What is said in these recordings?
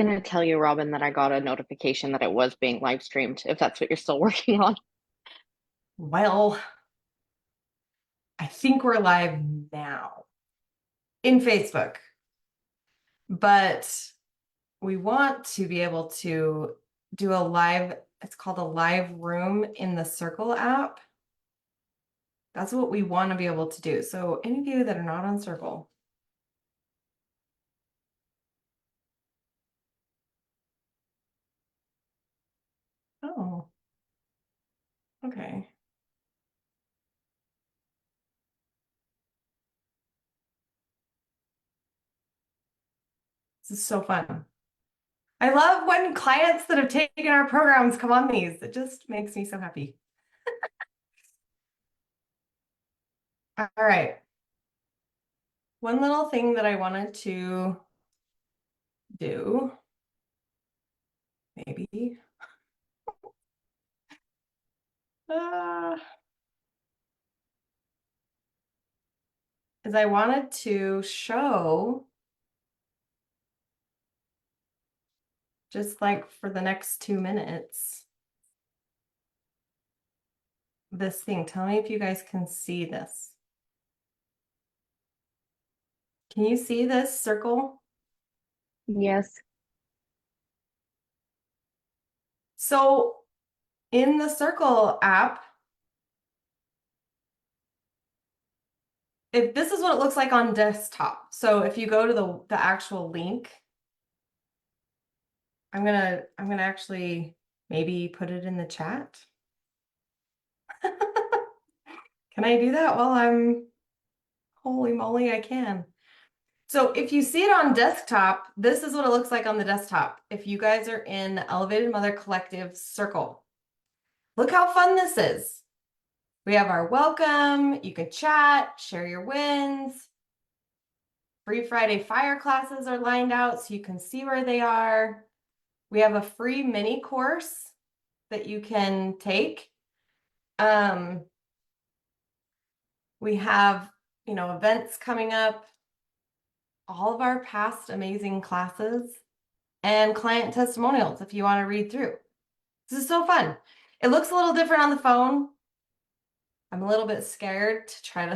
Gonna tell you, Robin, that I got a notification that it was being live streamed, if that's what you're still working on. Well, I think we're live now in Facebook, but we want to be able to do a live, it's called a live room in the Circle app. That's what we want to be able to do. So any of you that are not on Circle, oh, okay. This is so fun. I love when clients that have taken our programs come on these. It just makes me so happy. All right. One little thing that I wanted to do, maybe. Uh, is I wanted to show, just like for the next 2 minutes, this thing. Tell me if you guys can see this. Can you see this circle? Yes. So in the Circle app, if this is what it looks like on desktop. So if you go to the actual link, I'm gonna actually maybe put it in the chat. Can I do that while I'm, holy moly, I can. So if you see it on desktop, this is what it looks like on the desktop. If you guys are in the Elevated Mother Collective Circle, look how fun this is. We have our welcome, you can chat, share your wins. Free Friday Fire classes are lined out so you can see where they are. We have a free mini course that you can take. We have, events coming up, all of our past amazing classes, and client testimonials if you want to read through. This is so fun. It looks a little different on the phone. I'm a little bit scared to try to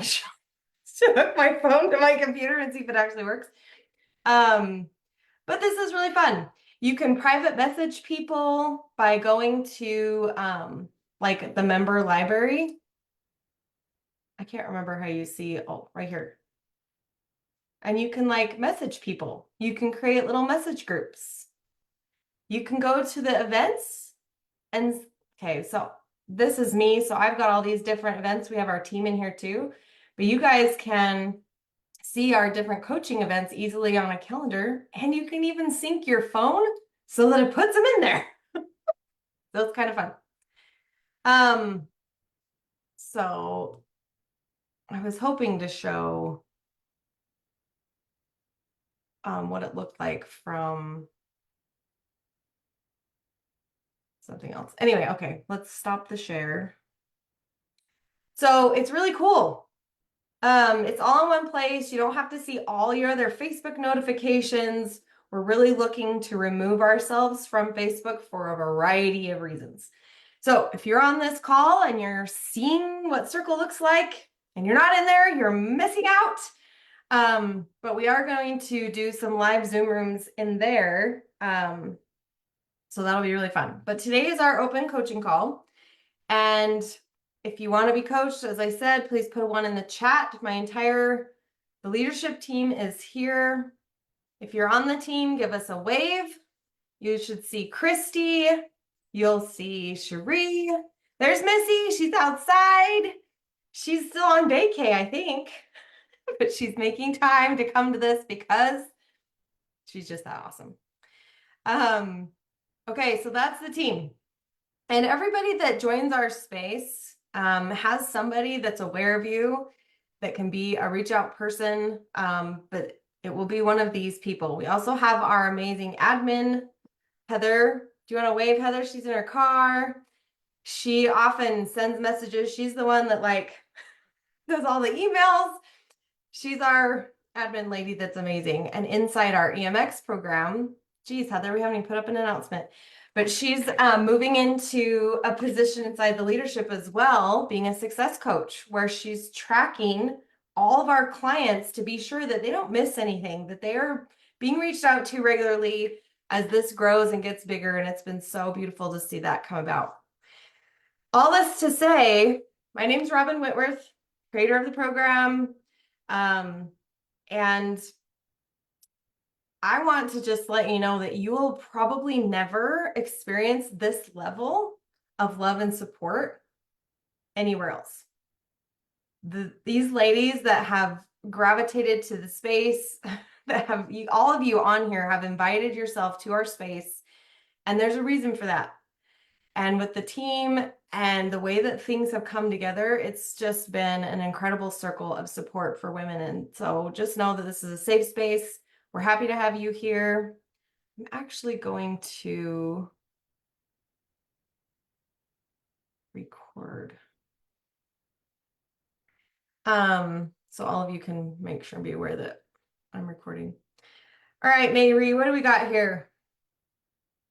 hook my phone to my computer and see if it actually works. But this is really fun. You can private message people by going to like the member library. I can't remember how you see, oh, right here. And you can like message people. You can create little message groups. You can go to the events and, okay, so this is me. So I've got all these different events. We have our team in here too, but you guys can see our different coaching events easily on a calendar, and you can even sync your phone so that it puts them in there. So it's kind of fun. So I was hoping to show what it looked like from something else. Anyway, okay, let's stop the share. So it's really cool. It's all in one place. You don't have to see all your other Facebook notifications. We're really looking to remove ourselves from Facebook for a variety of reasons. So if you're on this call and you're seeing what Circle looks like and you're not in there, you're missing out. But we are going to do some live Zoom rooms in there. So that'll be really fun. But today is our open coaching call. And if you want to be coached, as I said, please put one in the chat. The leadership team is here. If you're on the team, give us a wave. You should see Christy. You'll see Cherie. There's Missy. She's outside. She's still on vacay, I think, but she's making time to come to this because she's just that awesome. Okay, so that's the team. And everybody that joins our space has somebody that's aware of you that can be a reach out person, but it will be one of these people. We also have our amazing admin, Heather. Do you want to wave, Heather? She's in her car. She often sends messages. She's the one that like does all the emails. She's our admin lady that's amazing. And inside our EMX program, geez, Heather, we haven't even put up an announcement. But she's moving into a position inside the leadership as well, being a success coach, where she's tracking all of our clients to be sure that they don't miss anything, that they are being reached out to regularly as this grows and gets bigger. And it's been so beautiful to see that come about. All this to say, my name's Robin Whitworth, creator of the program. And I want to just let you know that you will probably never experience this level of love and support anywhere else. These ladies that have gravitated to the space, that have all of you on here have invited yourself to our space, and there's a reason for that. And with the team and the way that things have come together, it's just been an incredible circle of support for women. And so just know that this is a safe space. We're happy to have you here. I'm actually going to record. So all of you can make sure and be aware that I'm recording. All right, Mayri, what do we got here?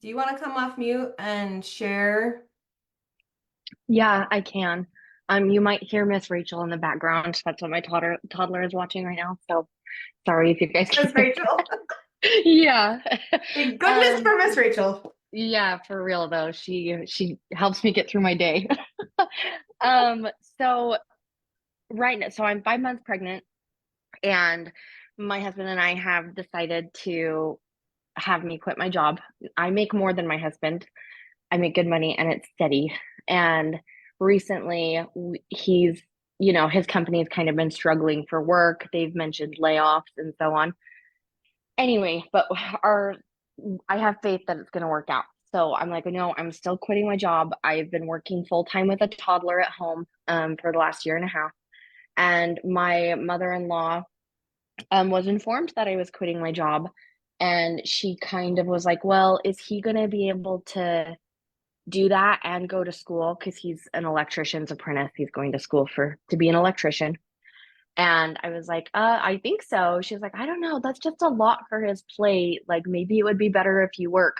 Do you want to come off mute and share? Yeah, I can. You might hear Miss Rachel in the background. That's what my toddler is watching right now. So sorry if you guys can Miss hear Rachel. that. Yeah. Thank goodness for Miss Rachel. Yeah, for real though. She helps me get through my day. Um, so right now, so I'm 5 months pregnant, and my husband and I have decided to have me quit my job. I make more than my husband. I make good money and it's steady. And recently, he's, his company's kind of been struggling for work. They've mentioned layoffs and so on. Anyway, but I have faith that it's going to work out. So I'm like, no, I'm still quitting my job. I've been working full time with a toddler at home for the last year and a half. And my mother-in-law was informed that I was quitting my job. And she kind of was like, well, is he going to be able to do that and go to school? Because he's an electrician's apprentice. He's going to school to be an electrician. And I was like, I think so. She's like, I don't know. That's just a lot for his plate. Like, maybe it would be better if you work.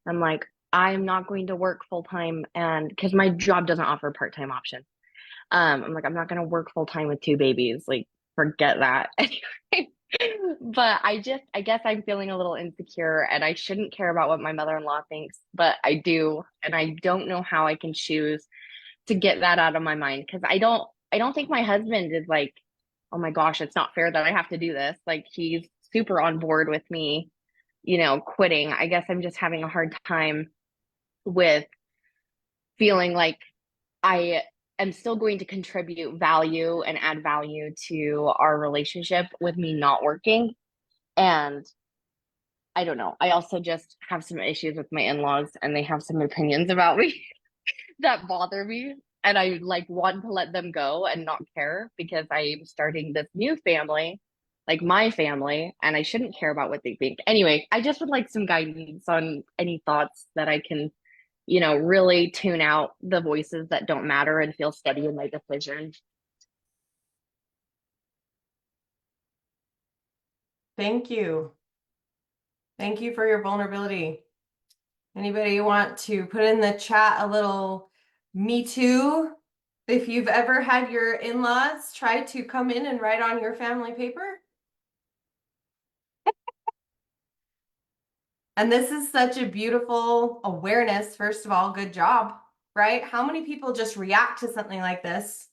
I'm like, I'm not going to work full time. And because my job doesn't offer part-time option. I'm like, I'm not going to work full time with two babies. Like, forget that. But I guess I'm feeling a little insecure and I shouldn't care about what my mother-in-law thinks, but I do. And I don't know how I can choose to get that out of my mind because I don't think my husband is like, oh my gosh, it's not fair that I have to do this. Like he's super on board with me, quitting. I guess I'm just having a hard time with feeling like I am still going to contribute value and add value to our relationship with me not working. And I don't know. I also just have some issues with my in-laws and they have some opinions about me that bother me. And I like want to let them go and not care because I'm starting this new family, like my family, and I shouldn't care about what they think. Anyway, I just would like some guidance on any thoughts that I can, really tune out the voices that don't matter and feel steady in my decision. Thank you. Thank you for your vulnerability. Anybody want to put in the chat a little me too? If you've ever had your in-laws try to come in and write on your family paper? And this is such a beautiful awareness. First of all, good job, right? How many people just react to something like this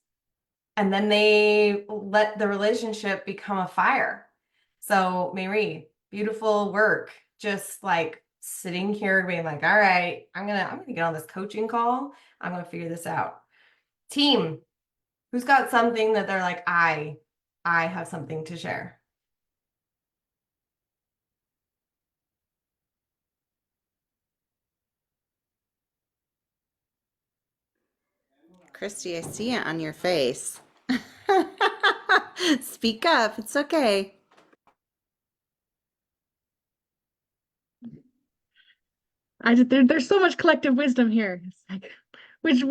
and then they let the relationship become a fire? So, Mary, beautiful work. Just like sitting here being like, all right, I'm gonna get on this coaching call. I'm gonna figure this out. Team, who's got something that they're like, I have something to share. Christy, I see it on your face. Speak up. It's okay. There's so much collective wisdom here. It's like, which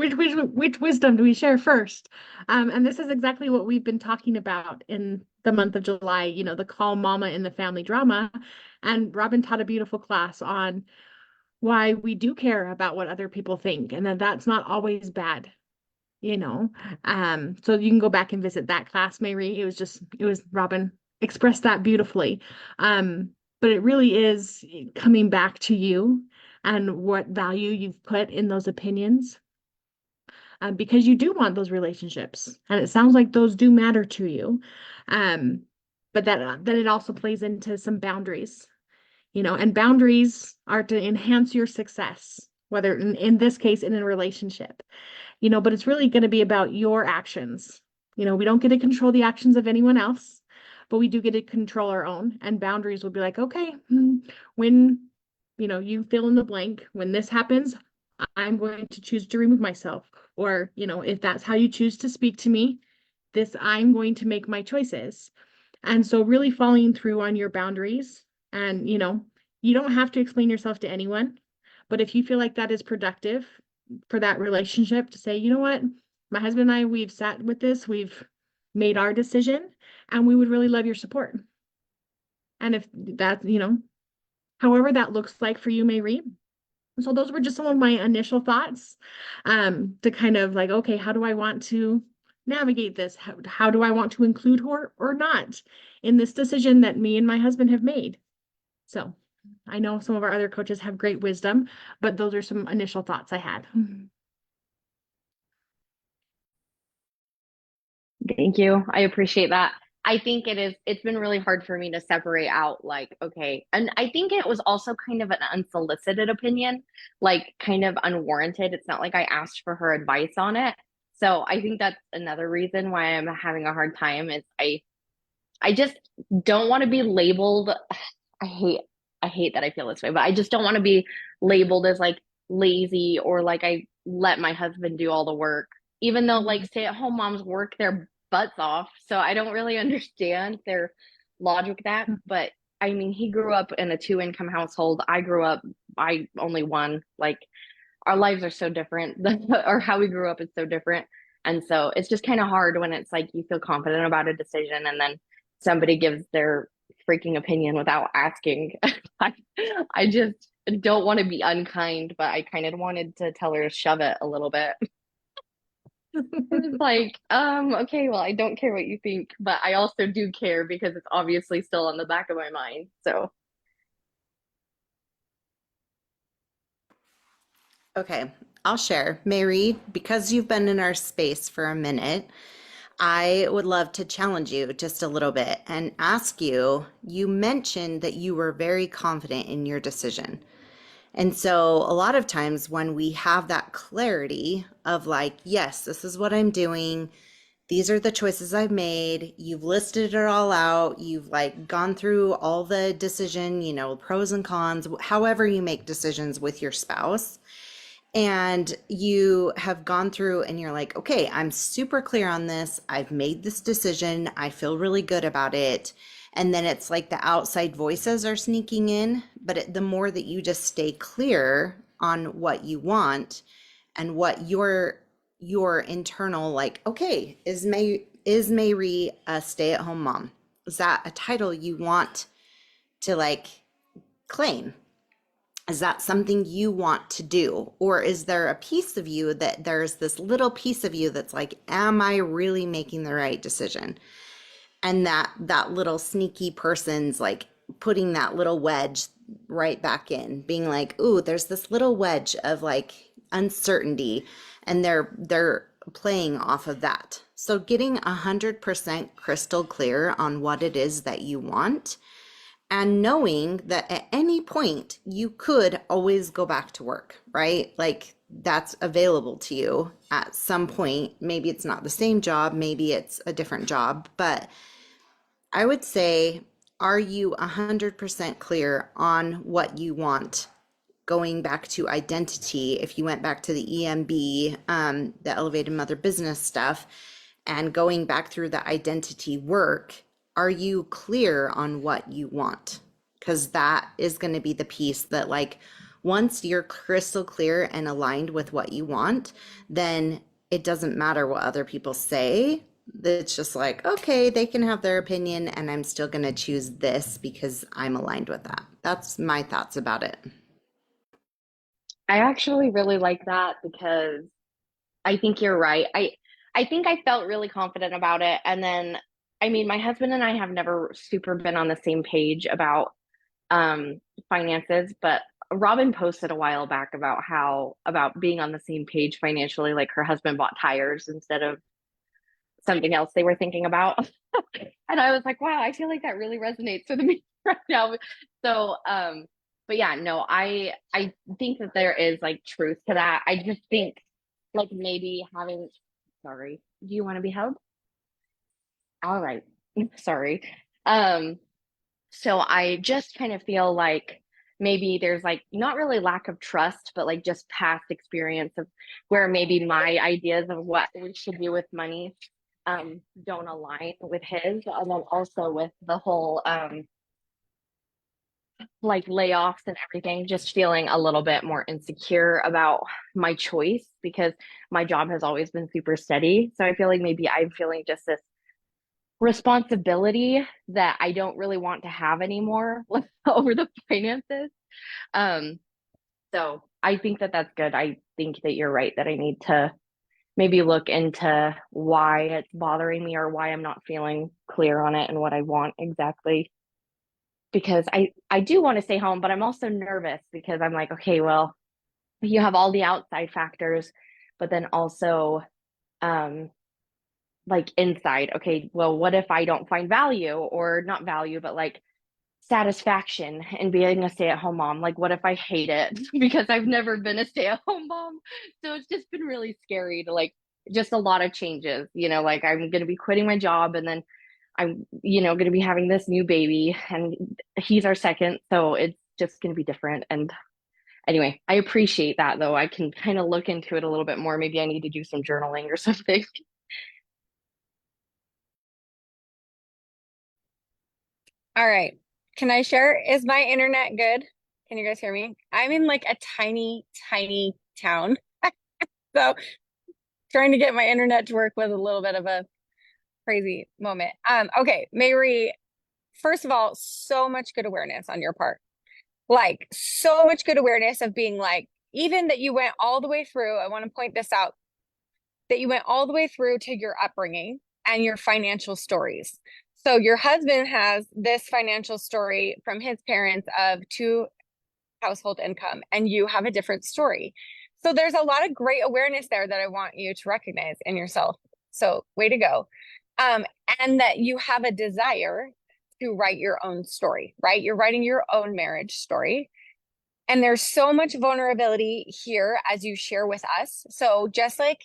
wisdom do we share first? And this is exactly what we've been talking about in the month of July, the call mama in the family drama. And Robin taught a beautiful class on why we do care about what other people think and that that's not always bad, you know. So you can go back and visit that class, Mary. It was Robin expressed that beautifully. But it really is coming back to you and what value you've put in those opinions, because you do want those relationships, and it sounds like those do matter to you. But that it also plays into some boundaries, you know, and boundaries are to enhance your success, whether in this case in a relationship, you know, but it's really going to be about your actions. You know, we don't get to control the actions of anyone else, but we do get to control our own. And boundaries will be like, okay, when, you know, you fill in the blank, when this happens, I'm going to choose to remove myself. Or, you know, if that's how you choose to speak to me, I'm going to make my choices. And so really following through on your boundaries, and, you know, you don't have to explain yourself to anyone, but if you feel like that is productive for that relationship to say, you know what, my husband and I, we've sat with this, we've made our decision, and we would really love your support. And if that, you know, however that looks like for you, Mary. So those were just some of my initial thoughts, to kind of like, okay, how do I want to navigate this? How do I want to include her or not in this decision that me and my husband have made? So I know some of our other coaches have great wisdom, but those are some initial thoughts I had. Thank you. I appreciate that. I think it's been really hard for me to separate out, like, okay. And I think it was also kind of an unsolicited opinion, like kind of unwarranted. It's not like I asked for her advice on it. So I think that's another reason why I'm having a hard time is I just don't want to be labeled. I hate I hate that I feel this way, but I just don't want to be labeled as like lazy or like I let my husband do all the work, even though like stay-at-home moms work their butts off. So I don't really understand their logic with that. But I mean, he grew up in a two-income household. I grew up, I only one. Like our lives are so different, or how we grew up is so different. And so it's just kind of hard when it's like you feel confident about a decision and then somebody gives their freaking opinion without asking. I, I just don't want to be unkind, but I kind of wanted to tell her to shove it a little bit. It's like, okay, well, I don't care what you think, but I also do care because it's obviously still on the back of my mind. So, Okay, I'll share. Mary, because you've been in our space for a minute, I would love to challenge you just a little bit and ask you, you mentioned that you were very confident in your decision. And so a lot of times when we have that clarity of like, yes, this is what I'm doing, these are the choices I've made, you've listed it all out, you've like gone through all the decision, you know, pros and cons, however you make decisions with your spouse. And you have gone through and you're like, okay, I'm super clear on this. I've made this decision. I feel really good about it. And then it's like the outside voices are sneaking in. But the more that you just stay clear on what you want and what your internal, like, okay, is Mary a stay-at-home mom? Is that a title you want to like claim? Is that something you want to do? Or is there a piece of you that there's this little piece of you that's like, am I really making the right decision? And that little sneaky person's like putting that little wedge right back in, being like, ooh, there's this little wedge of like uncertainty, and they're playing off of that. So getting 100% crystal clear on what it is that you want, and knowing that at any point you could always go back to work, right? Like that's available to you at some point. Maybe it's not the same job, maybe it's a different job, but I would say, are you 100% clear on what you want? Going back to identity, if you went back to the EMB, the Elevated Mother Business stuff, and going back through the identity work, are you clear on what you want? Because that is going to be the piece that, like, once you're crystal clear and aligned with what you want, then it doesn't matter what other people say. It's just like, okay, they can have their opinion, and I'm still going to choose this because I'm aligned with that. That's my thoughts about it. I actually really like that because I think you're right. I think I felt really confident about it, and then I mean, my husband and I have never super been on the same page about finances, but Robin posted a while back about how about being on the same page financially, like her husband bought tires instead of something else they were thinking about. And I was like, wow, I feel like that really resonates with me right now. So, but yeah, no, I think that there is like truth to that. I just think like maybe having, sorry, do you want to be held? All right. Sorry. Um, so I just kind of feel like maybe there's like not really lack of trust, but like just past experience of where maybe my ideas of what we should do with money don't align with his. And then also with the whole like layoffs and everything, just feeling a little bit more insecure about my choice because my job has always been super steady. So I feel like maybe I'm feeling just this responsibility that I don't really want to have anymore over the finances. Um, so I think that that's good. I think that you're right that I need to maybe look into why it's bothering me or why I'm not feeling clear on it and what I want exactly. Because I do want to stay home, but I'm also nervous because I'm like, okay, well, you have all the outside factors, but then also um like inside, okay, well, what if I don't find value or not value, but like satisfaction in being a stay-at-home mom? Like, what if I hate it because I've never been a stay-at-home mom? So it's just been really scary to like just a lot of changes, like I'm going to be quitting my job and then I'm, going to be having this new baby and he's our second. So it's just going to be different. And anyway, I appreciate that though. I can kind of look into it a little bit more. Maybe I need to do some journaling or something. All right. Can I share? Is my internet good? Can you guys hear me? I'm in like a tiny, tiny town. So trying to get my internet to work was a little bit of a crazy moment. Okay, Mary, first of all, so much good awareness on your part. Like so much good awareness of being like, even that you went all the way through, I want to point this out, that you went all the way through to your upbringing and your financial stories. So your husband has this financial story from his parents of two household income, and you have a different story. So there's a lot of great awareness there that I want you to recognize in yourself. So way to go. And that you have a desire to write your own story, right? You're writing your own marriage story. And there's so much vulnerability here as you share with us. So just like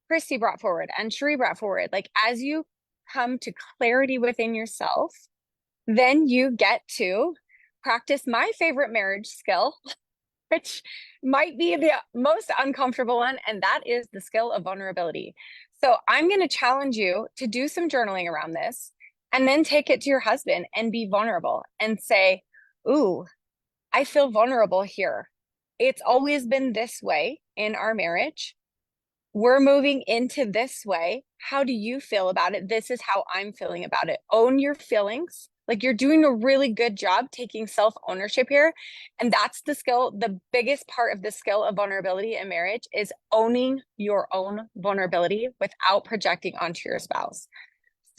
Christy brought forward and Cherie brought forward, like as you come to clarity within yourself, then you get to practice my favorite marriage skill, which might be the most uncomfortable one, and that is the skill of vulnerability. So I'm going to challenge you to do some journaling around this and then take it to your husband and be vulnerable and say, ooh, I feel vulnerable here. It's always been this way in our marriage. We're moving into this way. How do you feel about it? This is how I'm feeling about it. Own your feelings. Like you're doing a really good job taking self-ownership here. And that's the skill. The biggest part of the skill of vulnerability in marriage is owning your own vulnerability without projecting onto your spouse.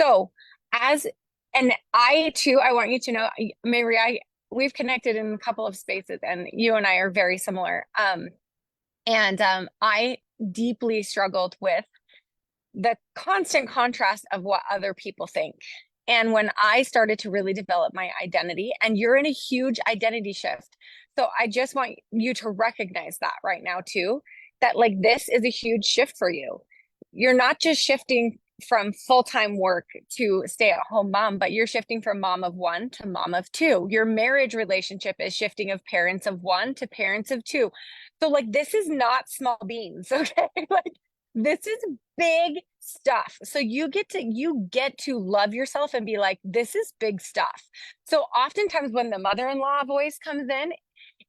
So and I too, I want you to know, Mary, we've connected in a couple of spaces and you and I are very similar. I deeply struggled with the constant contrast of what other people think. And when I started to really develop my identity, and you're in a huge identity shift. So I just want you to recognize that right now too, that like this is a huge shift for you. You're not just shifting from full-time work to stay-at-home mom, but you're shifting from mom of one to mom of two. Your marriage relationship is shifting of parents of one to parents of two. So like this is not small beans, okay? Like this is big stuff. So you get to love yourself and be like, this is big stuff. So oftentimes when the mother-in-law voice comes in,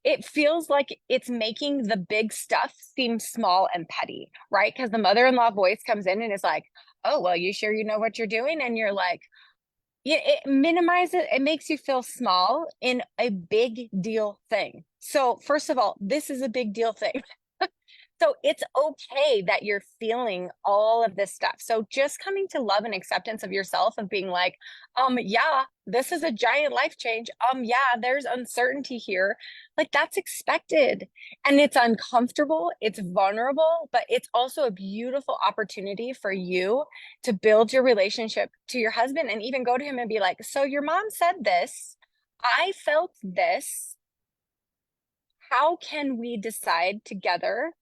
it feels like it's making the big stuff seem small and petty, right? Because the mother-in-law voice comes in and is like, oh, well, you sure you know what you're doing? And you're like, yeah, it minimizes, it makes you feel small in a big deal thing. So first of all, this is a big deal thing. So it's okay that you're feeling all of this stuff. So just coming to love and acceptance of yourself, of being like, yeah, this is a giant life change. Yeah, there's uncertainty here. Like that's expected. And it's uncomfortable, it's vulnerable, but it's also a beautiful opportunity for you to build your relationship to your husband and even go to him and be like, so your mom said this, I felt this. How can we decide together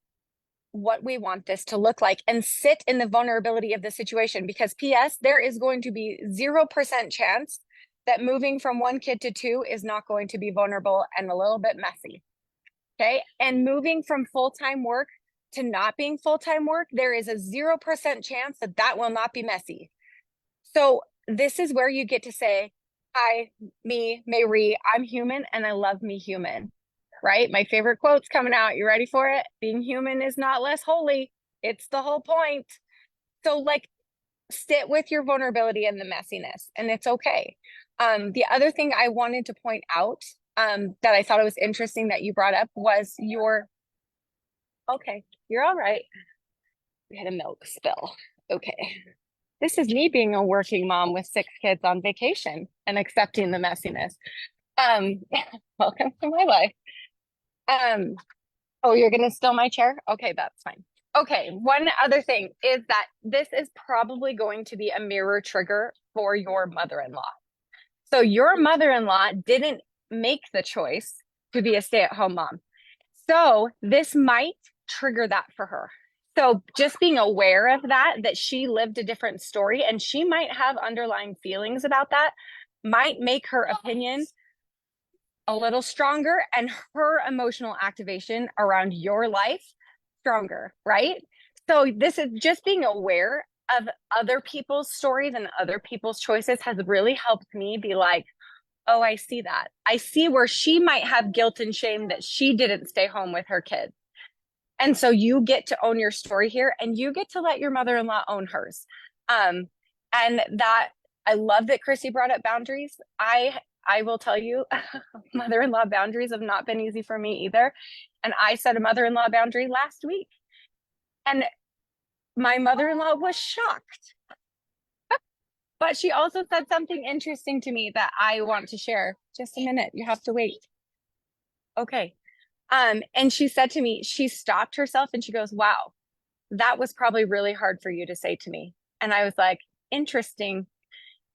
what we want this to look like and sit in the vulnerability of the situation? Because PS, there is going to be 0% chance that moving from one kid to two is not going to be vulnerable and a little bit messy. Okay. And moving from full-time work to not being full-time work, there is a 0% chance that that will not be messy. So this is where you get to say, hi, me, Mayri, I'm human and I love me human. Right? My favorite quote's coming out. You ready for it? Being human is not less holy. It's the whole point. So like sit with your vulnerability and the messiness, and it's okay. The other thing I wanted to point out that I thought it was interesting that you brought up was your, okay, you're all right. We had a milk spill. Okay. This is me being a working mom with 6 kids on vacation and accepting the messiness. Welcome to my life. Oh, you're gonna steal my chair? Okay, that's fine. Okay, one other thing is that this is probably going to be a mirror trigger for your mother-in-law. So your mother-in-law didn't make the choice to be a stay-at-home mom. So this might trigger that for her. So just being aware of that, that she lived a different story and she might have underlying feelings about that, might make her opinion a little stronger and her emotional activation around your life stronger, right? So this is just being aware of other people's stories and other people's choices has really helped me be like, oh, I see that. I see where she might have guilt and shame that she didn't stay home with her kids. And so you get to own your story here and you get to let your mother-in-law own hers. And that I love that Chrissy brought up boundaries. I will tell you, mother-in-law boundaries have not been easy for me either. And I set a mother-in-law boundary last week. And my mother-in-law was shocked. But she also said something interesting to me that I want to share. Just a minute, you have to wait. Okay. And she said to me, she stopped herself and she goes, wow, that was probably really hard for you to say to me. And I was like, interesting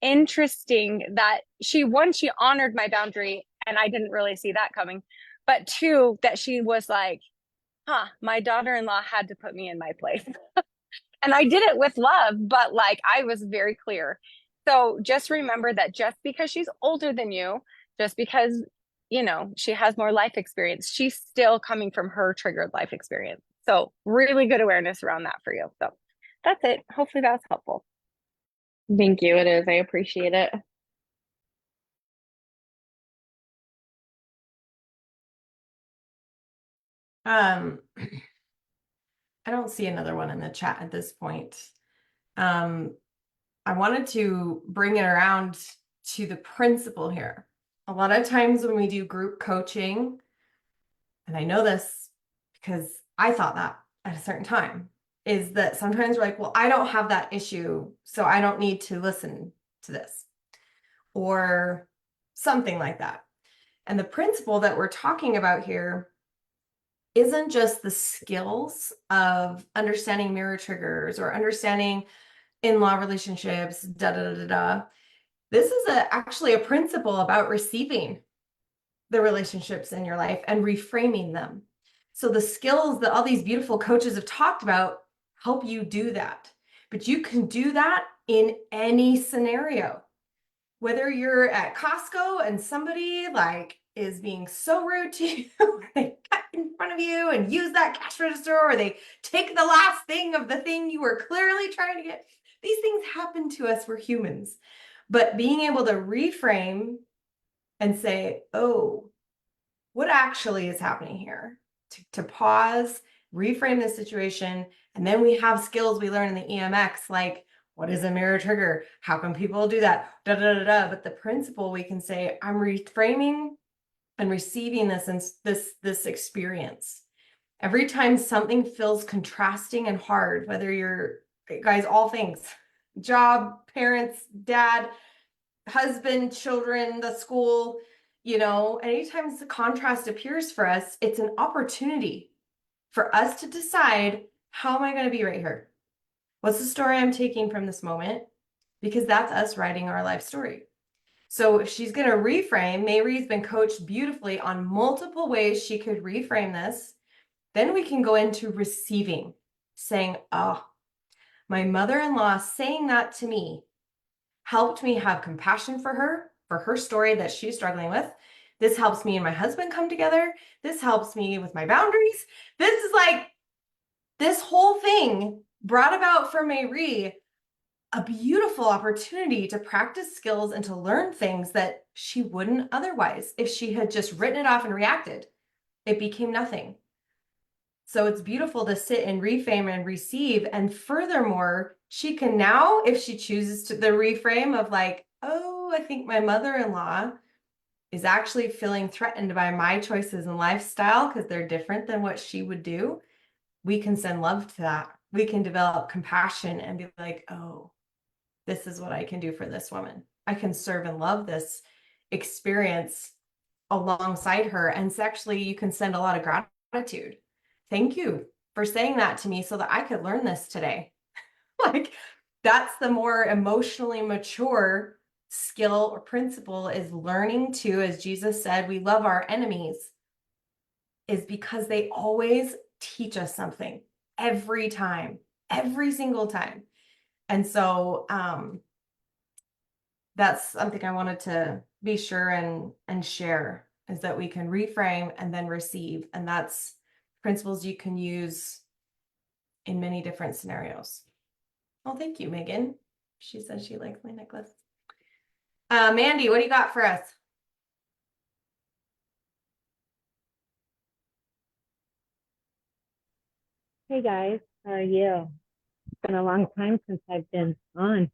that she honored my boundary and I didn't really see that coming. But 2, that she was like, my daughter-in-law had to put me in my place. And I did it with love, but like I was very clear. So just remember that just because she's older than you, just because, you know, she has more life experience, she's still coming from her triggered life experience. So really good awareness around that for you. So that's it. Hopefully that's helpful. Thank you. It is. I appreciate it. I don't see another one in the chat at this point. I wanted to bring it around to the principle here. A lot of times when we do group coaching, and I know this because I thought that at a certain time, is that sometimes we're like, well, I don't have that issue, so I don't need to listen to this, or something like that. And the principle that we're talking about here isn't just the skills of understanding mirror triggers or understanding in-law relationships, da da da da. This is actually a principle about receiving the relationships in your life and reframing them. So the skills that all these beautiful coaches have talked about help you do that. But you can do that in any scenario. Whether you're at Costco and somebody like is being so rude to you, they cut in front of you and use that cash register, or they take the last thing of the thing you were clearly trying to get. These things happen to us, we're humans. But being able to reframe and say, oh, what actually is happening here? To pause, reframe the situation, and then we have skills we learn in the EMX, like what is a mirror trigger? How can people do that? Da, da, da, da. But the principle, we can say, I'm reframing and receiving this experience. Every time something feels contrasting and hard, whether you're, guys, all things, job, parents, dad, husband, children, the school, anytime the contrast appears for us, it's an opportunity for us to decide, how am I going to be right here? What's the story I'm taking from this moment? Because that's us writing our life story. So if she's going to reframe, Mary's been coached beautifully on multiple ways she could reframe this. Then we can go into receiving, saying, oh, my mother-in-law saying that to me helped me have compassion for her story that she's struggling with. This helps me and my husband come together. This helps me with my boundaries. This is like, this whole thing brought about for Mayri a beautiful opportunity to practice skills and to learn things that she wouldn't otherwise if she had just written it off and reacted. It became nothing. So it's beautiful to sit and reframe and receive. And furthermore, she can now, if she chooses to, the reframe of like, oh, I think my mother-in-law is actually feeling threatened by my choices and lifestyle because they're different than what she would do. We can send love to that. We can develop compassion and be like, oh, this is what I can do for this woman. I can serve and love this experience alongside her. And it's actually, you can send a lot of gratitude. Thank you for saying that to me so that I could learn this today. Like, that's the more emotionally mature skill or principle, is learning to, as Jesus said, we love our enemies, is because they always teach us something every time, every single time. And so that's something I wanted to be sure and share, is that we can reframe and then receive. And that's principles you can use in many different scenarios. Oh, thank you, Megan. She says she likes my necklace. Mandy, what do you got for us? Hey guys, how are you? It's been a long time since I've been on.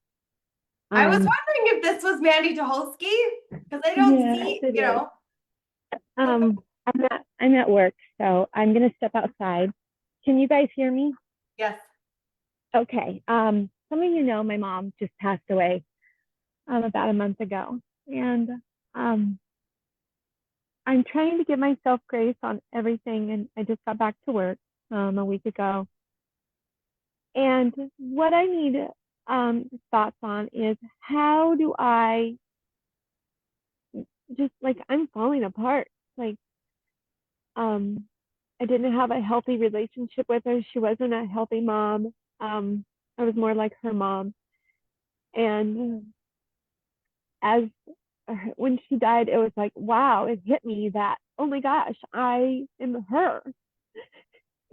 I was Um, wondering if this was Mandy Tuholsky, because I don't yes, see, it is. I'm at work, so I'm gonna step outside. Can you guys hear me? Yes. Okay. Some of you know my mom just passed away about a month ago, and um, I'm trying to give myself grace on everything. And I just got back to work a week ago, and what I need thoughts on is, how do I just, like, I'm falling apart. Like, um, I didn't have a healthy relationship with her. She wasn't a healthy mom. I was more like her mom. And as when she died, it was like, wow, it hit me that, oh my gosh, I am her.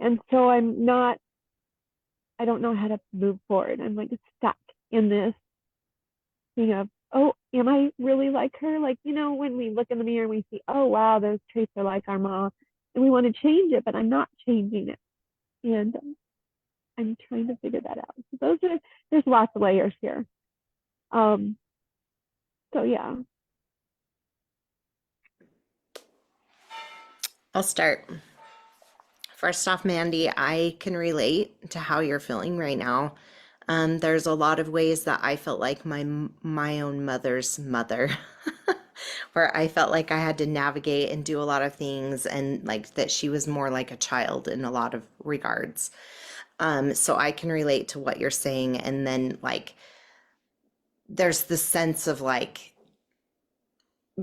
And so I don't know how to move forward. I'm like stuck in this thing of, oh, am I really like her? Like, when we look in the mirror and we see, oh, wow, those traits are like our mom, and we want to change it, but I'm not changing it. And I'm trying to figure that out. So there's lots of layers here. So yeah. I'll start. First off, Mandy, I can relate to how you're feeling right now. There's a lot of ways that I felt like my own mother's mother, where I felt like I had to navigate and do a lot of things, and like that she was more like a child in a lot of regards. So I can relate to what you're saying. And then like there's the sense of like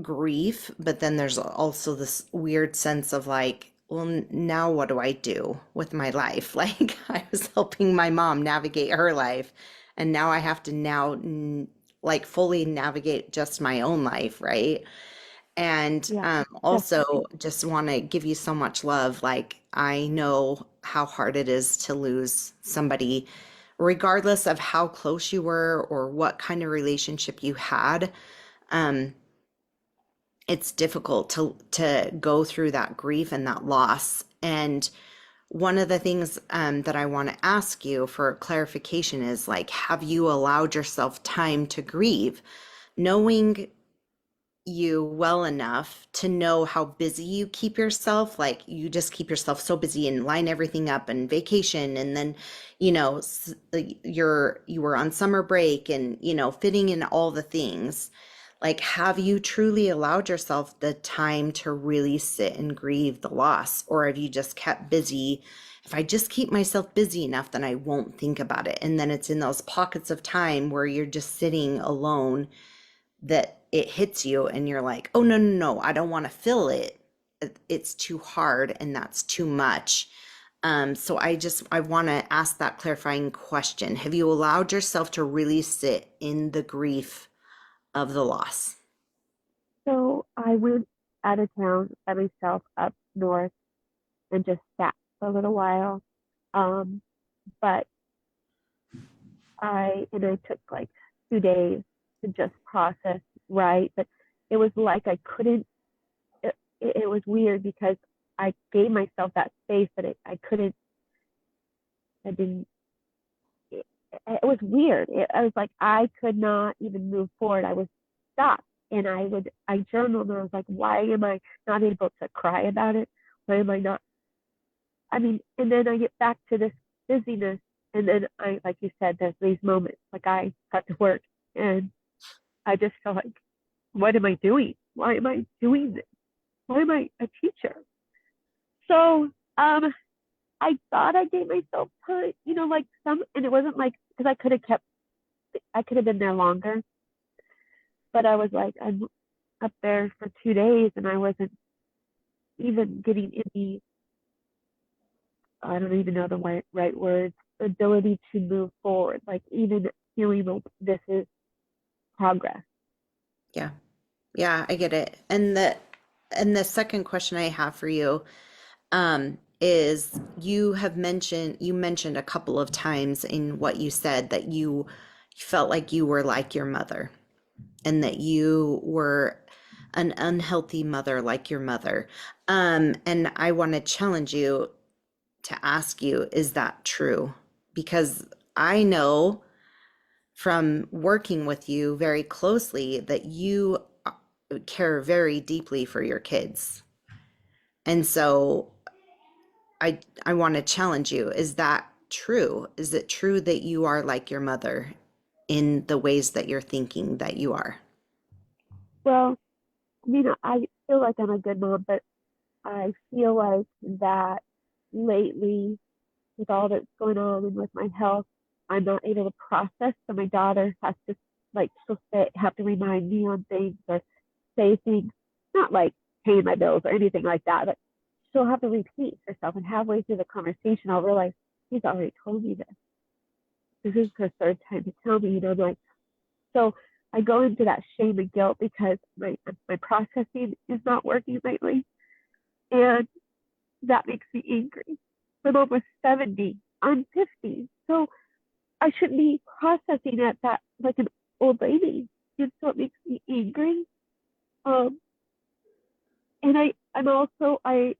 grief, but then there's also this weird sense of like, well, now what do I do with my life? Like I was helping my mom navigate her life, and now I have to like fully navigate just my own life, right? And Yeah, also definitely. just want to give you so much love. Like I know how hard it is to lose somebody, regardless of how close you were or what kind of relationship you had. Um, it's difficult to go through that grief and that loss. And one of the things that I want to ask you for clarification is like, have you allowed yourself time to grieve? Knowing you well enough to know how busy you keep yourself, like you just keep yourself so busy and line everything up and vacation, and then you were on summer break and fitting in all the things. Like, have you truly allowed yourself the time to really sit and grieve the loss, or have you just kept busy? If I just keep myself busy enough, then I won't think about it. And then it's in those pockets of time where you're just sitting alone that it hits you and you're like, oh, no, no, no, I don't want to feel it. It's too hard and that's too much. So I want to ask that clarifying question. Have you allowed yourself to really sit in the grief of the loss? So I went out of town by myself up north and just sat for a little while. But I took like 2 days to just process, right? But it was like I couldn't, it was weird because I gave myself that space, but I couldn't, I didn't, it was weird. I was like, I could not even move forward. I was stuck. And I journaled and I was like, why am I not able to cry about it? Why am I not? I mean, and then I get back to this busyness. And then like you said, there's these moments, like I got to work and I just felt like, what am I doing? Why am I doing this? Why am I a teacher? So, I thought I gave myself time, like and it wasn't like, because I could have been there longer, but I was like, I'm up there for 2 days and I wasn't even getting any, I don't even know the right words, ability to move forward, like even feeling this is progress. Yeah. Yeah, I get it. And the second question I have for you is you mentioned a couple of times in what you said that you felt like you were like your mother and that you were an unhealthy mother like your mother. And I want to challenge you to ask you, is that true? Because I know from working with you very closely that you care very deeply for your kids. And so I want to challenge you. Is that true? Is it true that you are like your mother in the ways that you're thinking that you are? Well, I feel like I'm a good mom, but I feel like that lately, with all that's going on and with my health, I'm not able to process. So my daughter has to have to remind me on things or say things, not like paying my bills or anything like that, but she'll have to repeat herself. And halfway through the conversation, I'll realize she's already told me this. This is her third time to tell me, I'm like, so I go into that shame and guilt because my processing is not working lately. And that makes me angry. My mom was 70. I'm 50. So I shouldn't be processing at that like an old lady. And so it makes me angry. And I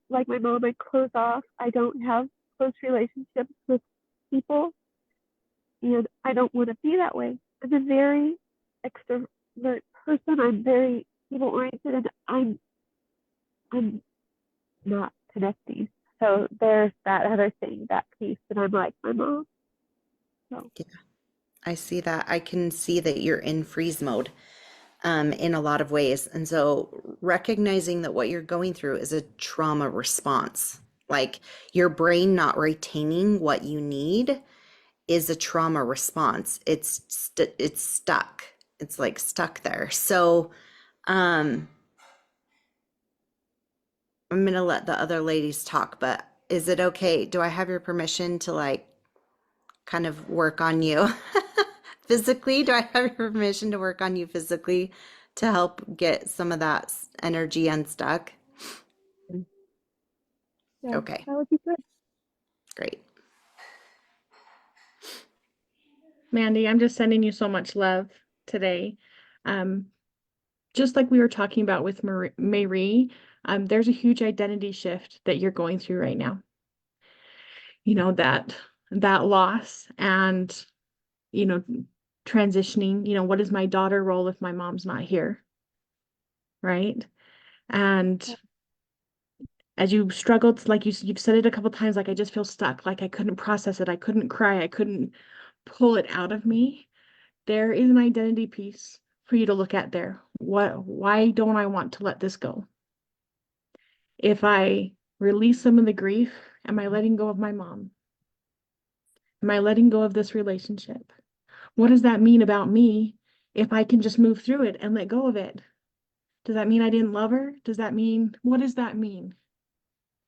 like my mom, I close off. I don't have close relationships with people. And I don't want to be that way. I'm a very extrovert person. I'm very people oriented and I'm not connecting. So there's that other thing, that piece that I'm like my mom. So Yeah, I see that. I can see that you're in freeze mode in a lot of ways. And so recognizing that what you're going through is a trauma response, like your brain not retaining what you need is a trauma response. It's stuck. It's like stuck there. So um I'm gonna let the other ladies talk, but is it okay? Do I have your permission to like kind of work on you physically? Do I have your permission to work on you physically to help get some of that energy unstuck? yeah, Okay, that would be good. great. Mandy, I'm just sending you so much love today. Um, just like we were talking about with Marie, there's a huge identity shift that you're going through right now. that loss and, you know, transitioning, what is my daughter role if my mom's not here? Right. And as you struggled, like you've said it a couple times, like I just feel stuck, like I couldn't process it, I couldn't cry, I couldn't pull it out of me. There is an identity piece for you to look at there. Why don't I want to let this go? If I release some of the grief, am I letting go of my mom? Am I letting go of this relationship? What does that mean about me if I can just move through it and let go of it? Does that mean I didn't love her? What does that mean?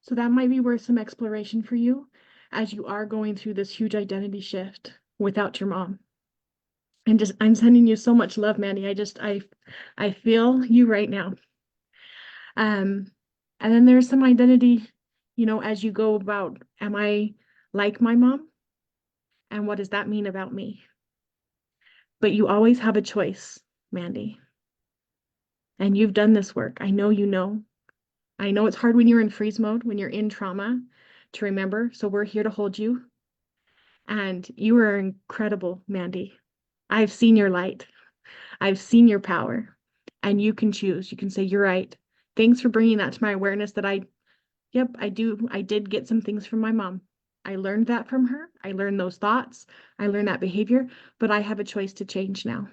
So that might be worth some exploration for you as you are going through this huge identity shift without your mom. And I'm sending you so much love, Mandy. I feel you right now. And then there's some identity, as you go about, am I like my mom? And what does that mean about me? But you always have a choice, Mandy. And you've done this work. I know you know. I know it's hard when you're in freeze mode, when you're in trauma to remember. So we're here to hold you. And you are incredible, Mandy. I've seen your light. I've seen your power. And you can choose. You can say, you're right. Thanks for bringing that to my awareness that I did get some things from my mom. I learned that from her. I learned those thoughts. I learned that behavior, but I have a choice to change now.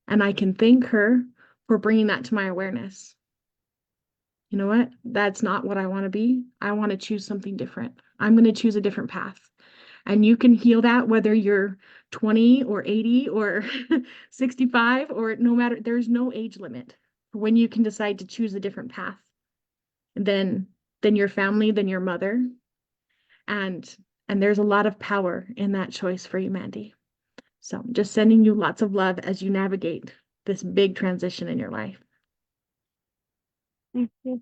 And I can thank her for bringing that to my awareness. You know what? That's not what I want to be. I want to choose something different. I'm going to choose a different path. And you can heal that whether you're 20 or 80 or 65 or no matter, there's no age limit for when you can decide to choose a different path than your family, than your mother. And there's a lot of power in that choice for you, Mandy. So just sending you lots of love as you navigate this big transition in your life. Thank you.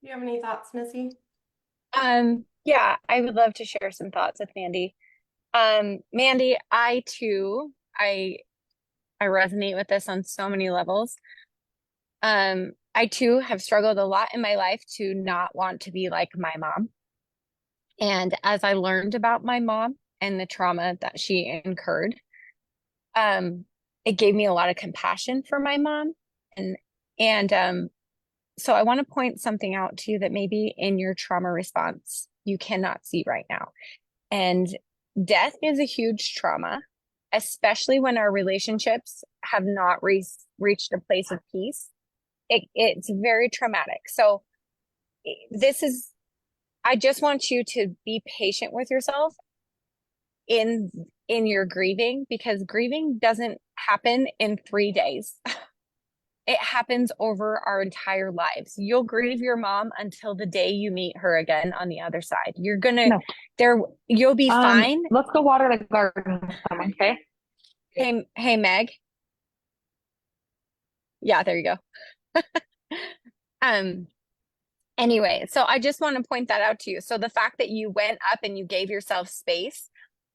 Do you have any thoughts, Missy? Yeah, I would love to share some thoughts with Mandy. Mandy, I resonate with this on so many levels. I too have struggled a lot in my life to not want to be like my mom. And as I learned about my mom and the trauma that she incurred, it gave me a lot of compassion for my mom. And so I want to point something out to you that maybe in your trauma response you cannot see right now. And death is a huge trauma, especially when our relationships have not reached a place of peace. It's very traumatic. So I just want you to be patient with yourself in your grieving, because grieving doesn't happen in 3 days. It happens over our entire lives. You'll grieve your mom until the day you meet her again on the other side. You'll be fine. Let's go water the garden, okay? Hey, Meg. Yeah, there you go. Anyway, so I just want to point that out to you. So the fact that you went up and you gave yourself space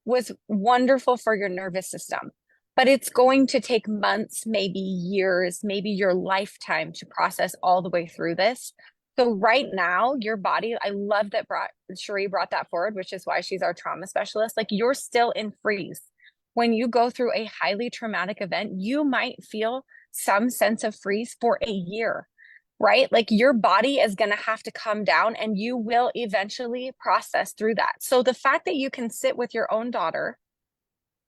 was wonderful for your nervous system, but it's going to take months, maybe years, maybe your lifetime to process all the way through this. So right now, your body, I love that Cherie brought that forward, which is why she's our trauma specialist. Like, you're still in freeze. When you go through a highly traumatic event, you might feel some sense of freeze for a year, right? Like, your body is going to have to come down and you will eventually process through that. So the fact that you can sit with your own daughter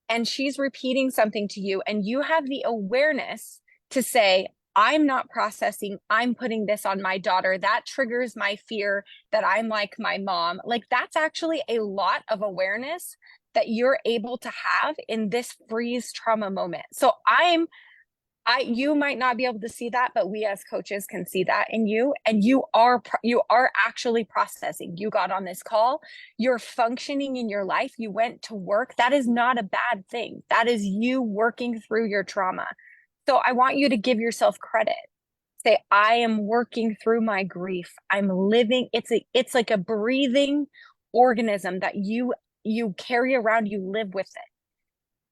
and she's repeating something to you and you have the awareness to say, I'm not processing, I'm putting this on my daughter, that triggers my fear that I'm like my mom. Like, that's actually a lot of awareness that you're able to have in this freeze trauma moment. So you might not be able to see that, but we as coaches can see that in you. And you are actually processing. You got on this call, you're functioning in your life, you went to work. That is not a bad thing. That is you working through your trauma. So I want you to give yourself credit. Say, I am working through my grief. I'm living. It's like a breathing organism that you carry around, you live with it.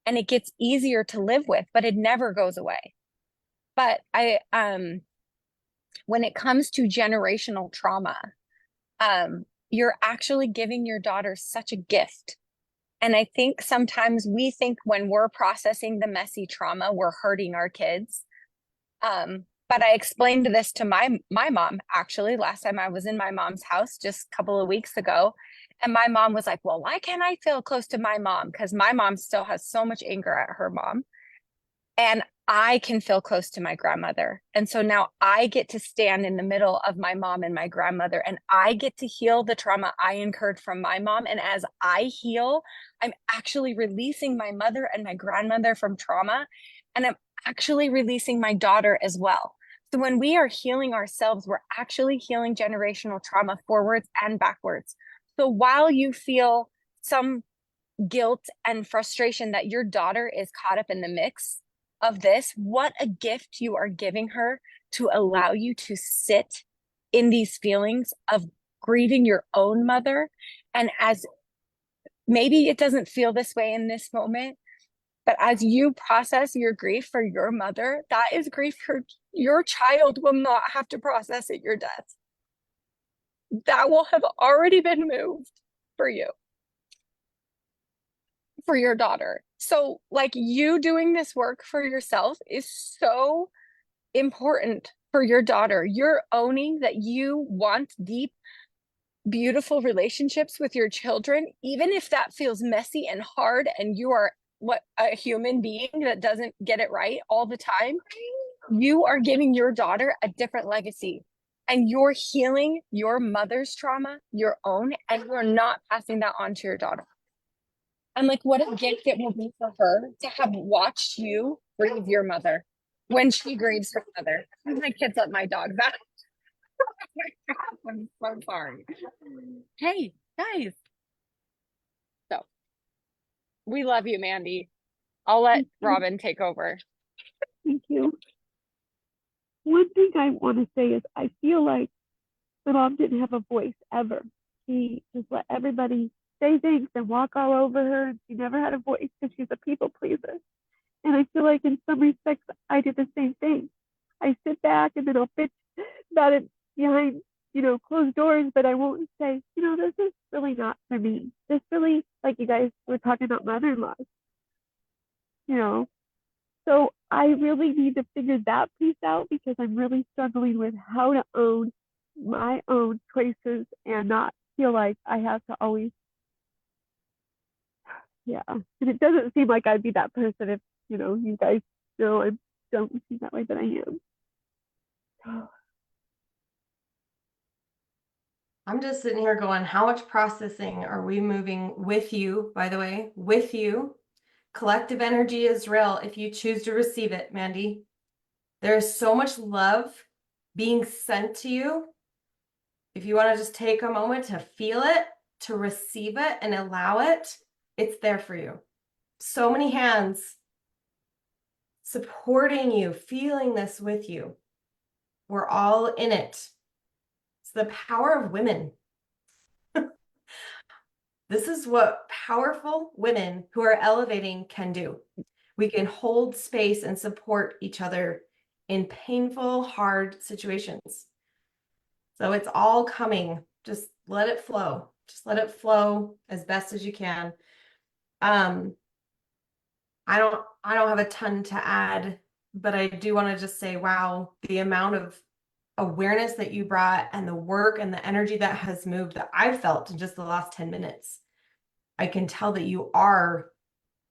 And it gets easier to live with, but it never goes away. But when it comes to generational trauma, you're actually giving your daughter such a gift. And I think sometimes we think when we're processing the messy trauma, we're hurting our kids. But I explained this to my mom actually last time I was in my mom's house just a couple of weeks ago. And my mom was like, well, why can't I feel close to my mom? Because my mom still has so much anger at her mom. And I can feel close to my grandmother. And so now I get to stand in the middle of my mom and my grandmother, and I get to heal the trauma I incurred from my mom. And as I heal, I'm actually releasing my mother and my grandmother from trauma. And I'm actually releasing my daughter as well. So when we are healing ourselves, we're actually healing generational trauma forwards and backwards. So while you feel some guilt and frustration that your daughter is caught up in the mix of this, what a gift you are giving her to allow you to sit in these feelings of grieving your own mother. And as maybe it doesn't feel this way in this moment, but as you process your grief for your mother, that is grief your child will not have to process at your death. That will have already been moved for you, for your daughter. So like you doing this work for yourself is so important for your daughter. You're owning that you want deep, beautiful relationships with your children, even if that feels messy and hard and you are a human being that doesn't get it right all the time. You are giving your daughter a different legacy, and you're healing your mother's trauma, your own, and you're not passing that on to your daughter. And like, what a gift it will be for her to have watched you grieve your mother when she grieves her mother. My kids let my dog out. I'm so sorry. Hey, guys. So we love you, Mandy. I'll let Robin take over. Thank you. One thing I want to say is I feel like my mom didn't have a voice ever. She just let everybody say things and walk all over her. And she never had a voice because she's a people pleaser. And I feel like in some respects, I did the same thing. I sit back and then I'll bitch about it behind, closed doors, but I won't say, this is really not for me. This really, like you guys were talking about mother-in-laws, So I really need to figure that piece out because I'm really struggling with how to own my own choices and not feel like I have to always, yeah. And it doesn't seem like I'd be that person if, you guys know I don't seem that way, but I am. I'm just sitting here going, how much processing are we moving with you, by the way, with you? Collective energy is real if you choose to receive it, Mandy. There is so much love being sent to you. If you want to just take a moment to feel it, to receive it and allow it, it's there for you. So many hands supporting you, feeling this with you. We're all in it. It's the power of women. This is what powerful women who are elevating can do. We can hold space and support each other in painful, hard situations. So it's all coming. Just let it flow. Just let it flow as best as you can. I don't have a ton to add, but I do want to just say, wow, the amount of awareness that you brought and the work and the energy that has moved that I've felt in just the last 10 minutes. I can tell that you're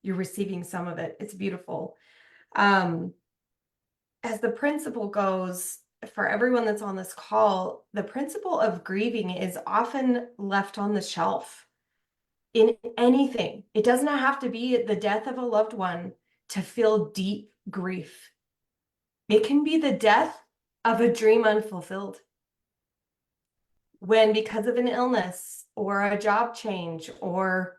receiving some of it. It's beautiful. As the principle goes, for everyone that's on this call, the principle of grieving is often left on the shelf in anything. It doesn't have to be the death of a loved one to feel deep grief. It can be the death of a dream unfulfilled. When because of an illness or a job change or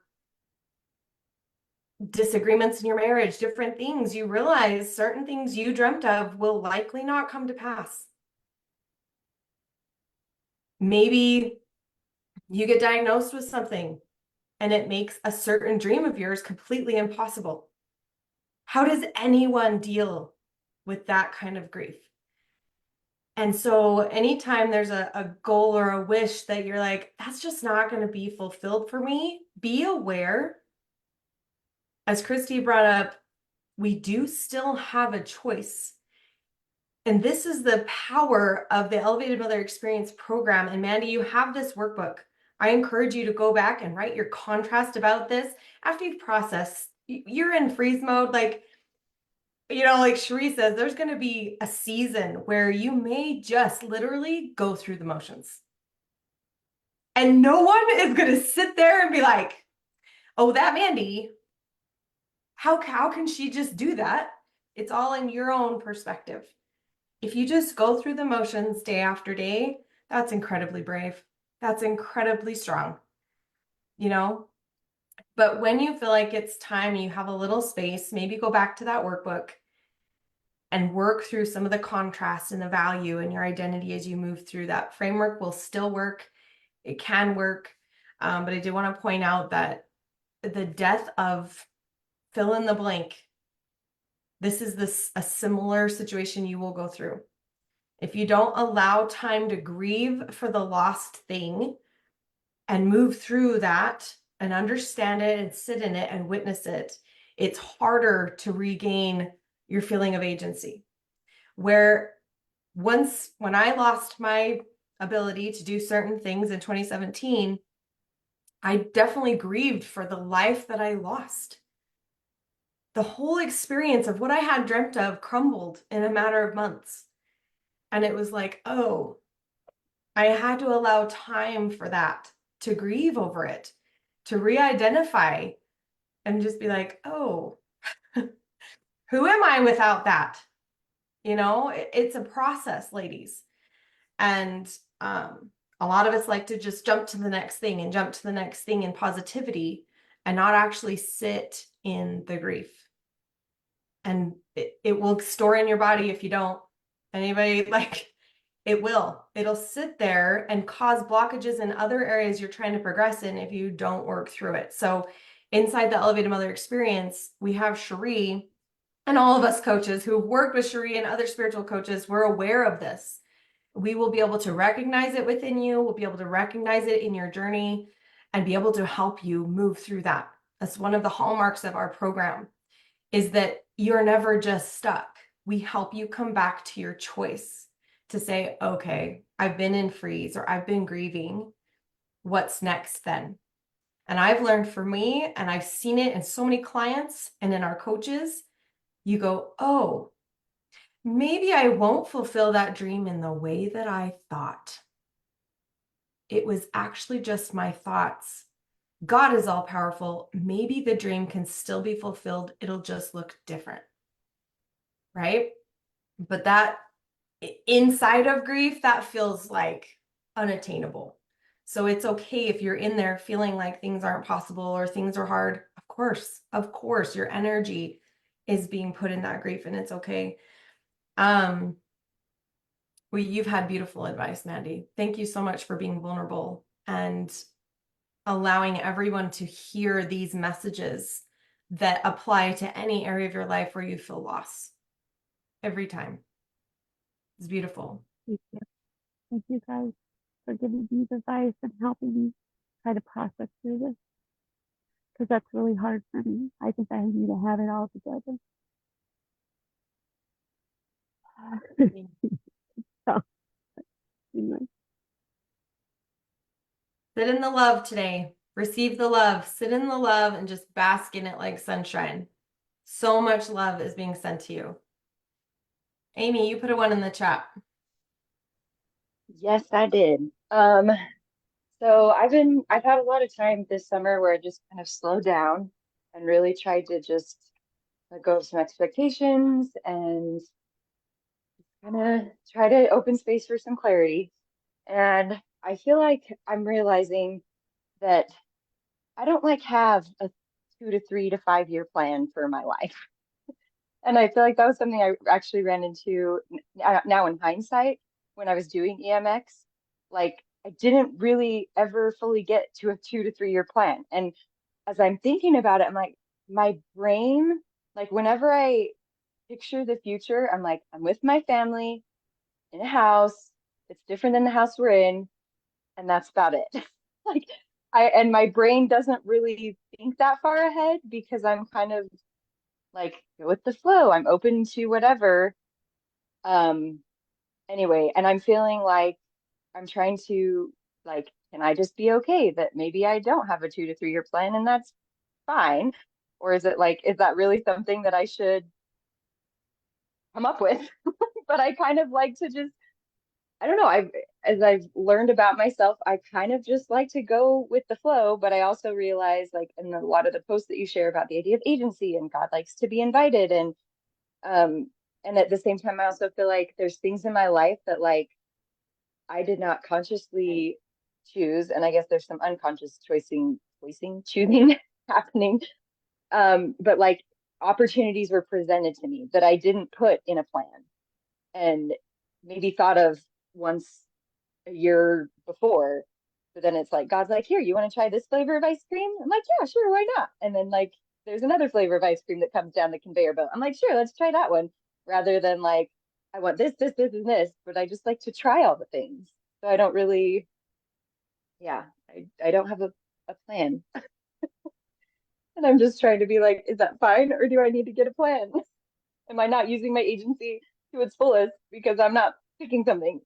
disagreements in your marriage, different things, you realize certain things you dreamt of will likely not come to pass. Maybe you get diagnosed with something and it makes a certain dream of yours completely impossible. How does anyone deal with that kind of grief? And so anytime there's a goal or a wish that you're like, that's just not going to be fulfilled for me, be aware. As Christy brought up, we do still have a choice. And this is the power of the Elevated Mother Experience program. And Mandy, you have this workbook. I encourage you to go back and write your contrast about this after you've processed. You're in freeze mode, like, like Cherie says, there's going to be a season where you may just literally go through the motions. And no one is going to sit there and be like, oh, that Mandy, how can she just do that? It's all in your own perspective. If you just go through the motions day after day, that's incredibly brave. That's incredibly strong, But when you feel like it's time, you have a little space, maybe go back to that workbook and work through some of the contrast and the value and your identity as you move through. That framework will still work. It can work. But I do want to point out that the death of fill in the blank, this is a similar situation you will go through. If you don't allow time to grieve for the lost thing and move through that and understand it and sit in it and witness it, it's harder to regain your feeling of agency. Where when I lost my ability to do certain things in 2017, I definitely grieved for the life that I lost. The whole experience of what I had dreamt of crumbled in a matter of months. And it was like, oh, I had to allow time for that, to grieve over it, to re-identify and just be like, oh, who am I without that? It's a process, ladies. And a lot of us like to just jump to the next thing and jump to the next thing in positivity and not actually sit in the grief. And it will store in your body if you don't. Anybody, it'll sit there and cause blockages in other areas you're trying to progress in if you don't work through it. So inside the Elevated Mother Experience, we have Cherie and all of us coaches who've worked with Cherie and other spiritual coaches. We're aware of this. We will be able to recognize it within you. We'll be able to recognize it in your journey and be able to help you move through that. That's one of the hallmarks of our program, is that you're never just stuck. We help you come back to your choice to say, okay, I've been in freeze or I've been grieving. What's next then? And I've learned for me, and I've seen it in so many clients and in our coaches, you go, oh, maybe I won't fulfill that dream in the way that I thought. It was actually just my thoughts. God is all powerful. Maybe the dream can still be fulfilled. It'll just look different. Right? But that inside of grief, that feels like unattainable. So it's okay if you're in there feeling like things aren't possible or things are hard. Of course, your energy is being put in that grief, and it's okay. You've had beautiful advice, Mandy. Thank you so much for being vulnerable and allowing everyone to hear these messages that apply to any area of your life where you feel loss. Every time. It's beautiful. Thank you. Thank you guys for giving me the advice and helping me try to process through this. Because that's really hard for me. I think I need to have it all together. So, anyway. Sit in the love today. Receive the love. Sit in the love and just bask in it like sunshine. So much love is being sent to you. Amy, you put a 1 in the chat. Yes, I did. So I've had a lot of time this summer where I just kind of slowed down and really tried to just let go of some expectations and kind of try to open space for some clarity. And I feel like I'm realizing that I don't have a 2 to 3 to 5 year plan for my life. And I feel like that was something I actually ran into now in hindsight when I was doing EMX. Like, I didn't really ever fully get to a 2 to 3 year plan. And as I'm thinking about it, I'm like, my brain, like whenever I picture the future, I'm like, I'm with my family, in a house. It's different than the house we're in, and that's about it. Like and my brain doesn't really think that far ahead because I'm kind of like go with the flow. I'm open to whatever. Um, anyway, and I'm feeling like I'm trying to like, can I just be okay that maybe I don't have a 2 to 3 year plan and that's fine? Or is it like, is that really something that I should come up with? But I kind of like to just, I don't know, as I've learned about myself, I kind of just like to go with the flow, but I also realize like in a lot of the posts that you share about the idea of agency and God likes to be invited um and at the same time I also feel like there's things in my life that like I did not consciously choose, and I guess there's some unconscious choosing happening. But like opportunities were presented to me that I didn't put in a plan and maybe thought of once a year before. But then it's like God's like, here, you want to try this flavor of ice cream? I'm like, yeah, sure, why not? And then like there's another flavor of ice cream that comes down the conveyor belt. I'm like, sure, let's try that one. Rather than like, I want this, and this, but I just like to try all the things. So I don't really, yeah, I don't have a plan. And I'm just trying to be like, is that fine? Or do I need to get a plan? Am I not using my agency to its fullest because I'm not picking something?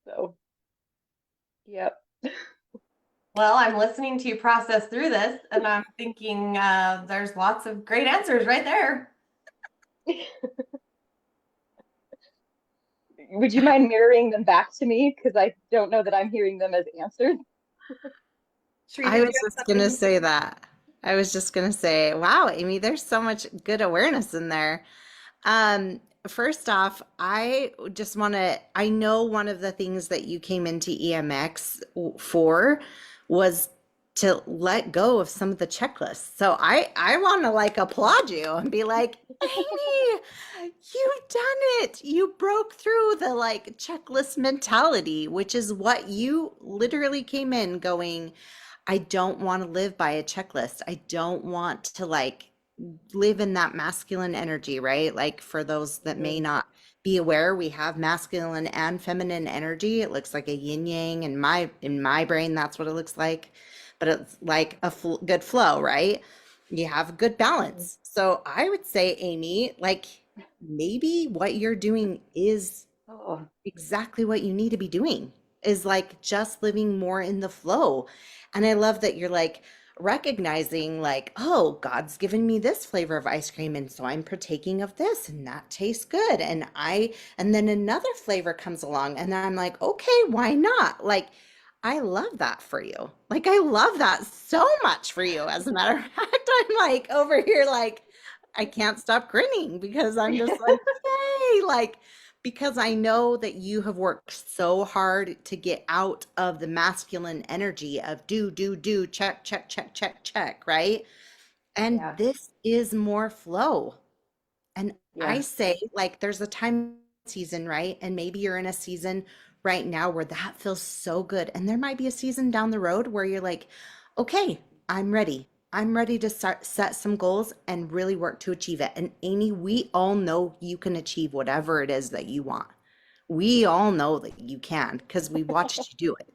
So, yep. Well, I'm listening to you process through this, and I'm thinking there's lots of great answers right there. Would you mind mirroring them back to me? Because I don't know that I'm hearing them as answers. Sheree, I did was you have just gonna something? say that. I was just gonna say, wow, Amy, there's so much good awareness in there. First off, I just want to, I know one of the things that you came into EMX for was to let go of some of the checklists. So I want to like applaud you and be like, Amy, you've done it. You broke through the like checklist mentality, which is what you literally came in going, I don't want to live by a checklist. I don't want to like live in that masculine energy, right? Like for those that may not be aware, we have masculine and feminine energy. It looks like a yin yang in my brain, that's what it looks like. But it's like a good flow, right? You have a good balance. So I would say, Amy, like maybe what you're doing is Oh, exactly what you need to be doing is like just living more in the flow. And I love that you're like recognizing like, oh, God's given me this flavor of ice cream and so I'm partaking of this and that tastes good. And then another flavor comes along and I'm like, okay, why not? Like I love that for you. Like I love that so much for you. As a matter of fact, I'm like over here like I can't stop grinning because I'm just like, yay, like because I know that you have worked so hard to get out of the masculine energy of do, check, check, check, check, check, right? And yeah, this is more flow. And I yeah. say, like, there's a time season, right? And maybe you're in a season right now where that feels so good. And there might be a season down the road where you're like, okay, I'm ready. I'm ready to start set some goals and really work to achieve it. And Amy, we all know you can achieve whatever it is that you want. We all know that you can because we watched you do it.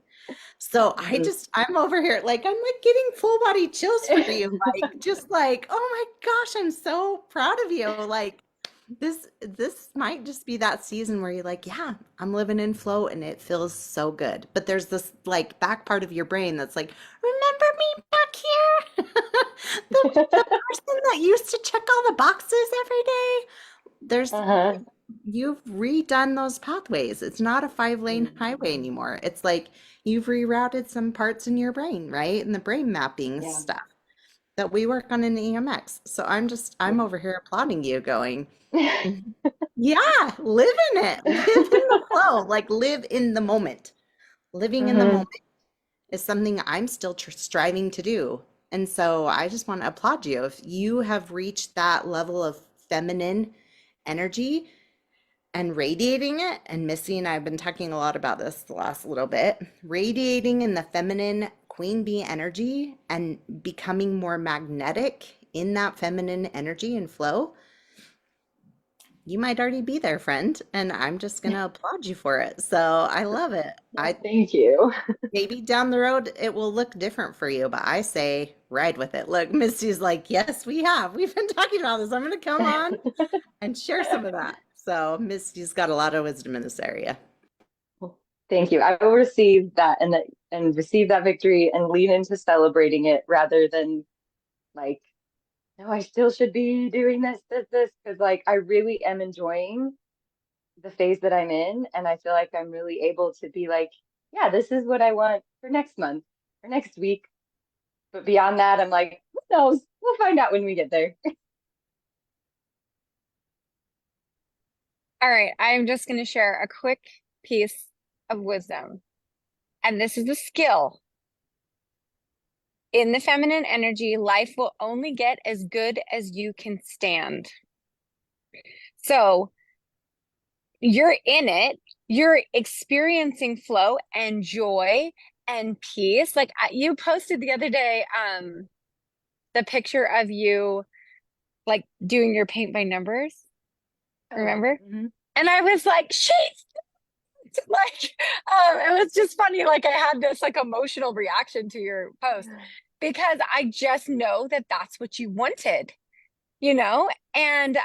So Mhm. I'm over here, like, I'm like getting full body chills for you. Like, just like, oh my gosh, I'm so proud of you. Like, this might just be that season where you're like, yeah, I'm living in flow and it feels so good. But there's this like back part of your brain that's like, remember me back here? The person that used to check all the boxes every day. There's Uh-huh. you've redone those pathways. It's not a 5 lane highway anymore. It's like you've rerouted some parts in your brain, right? And the brain mapping Yeah. stuff that we work on in EMX. So I'm over here applauding you going, "Mhm. Yeah, live in it. Live in the flow, like live in the moment. Living in the Hmm. moment is something I'm still striving to do. And so I just want to applaud you. If you have reached that level of feminine energy, and radiating it, and Missy and I have been talking a lot about this the last little bit, radiating in the feminine queen bee energy and becoming more magnetic in that feminine energy and flow, you might already be there, friend, and I'm just gonna applaud you for it. So I love it. Well, thank you. Maybe down the road it will look different for you, but I say ride with it. Look, Misty's like, yes, we have. We've been talking about this. I'm gonna come on and share some of that. So Misty's got a lot of wisdom in this area. Thank you. I will receive that and receive that victory and lean into celebrating it rather than like, no, I still should be doing this, because like I really am enjoying the phase that I'm in, and I feel like I'm really able to be like, yeah, this is what I want for next month or next week. But beyond that, I'm like, who knows? We'll find out when we get there. All right, I'm just going to share a quick piece of wisdom. And this is a skill. In the feminine energy, life will only get as good as you can stand. So you're in it, you're experiencing flow and joy and peace. Like you posted the other day, the picture of you like doing your paint by numbers. Remember? Mhm. And I was like, she's like, it was just funny. Like I had this like emotional reaction to your post because I just know that that's what you wanted, you know? And